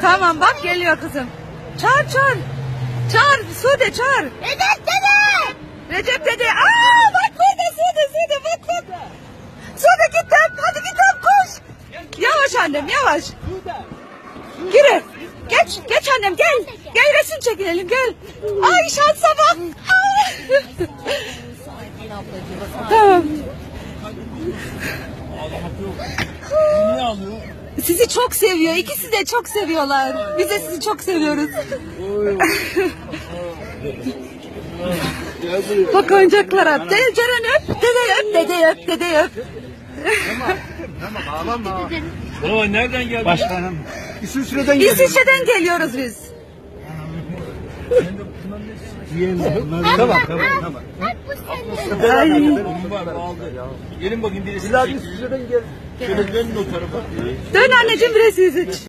Tamam bak geliyor kızım. Çağır çağır. Çağır Sude çağır. Recep dede. Recep dede. Aa bak burada Sude bak bak. Sude git lan. Hadi git lan koş. Yavaş annem yavaş. Yürü. Geç annem gel. Gel resim çekinelim gel. Ay şansa bak. Tamam. Niye alıyor? Sizi çok seviyor. İkisi de çok seviyorlar. Biz de sizi çok seviyoruz. Bak oyuncaklara. Ceren öp. Dede öp. Baba nereden geldin? Başkanım. İsviçre'den İsviçre'den geliyoruz biz. Tamam. Bak bu senin. Ay. Gelin bakayım birisi. İsviçre'den gel. Şöyle dönün o tarafa. Dön anneciğim resmi.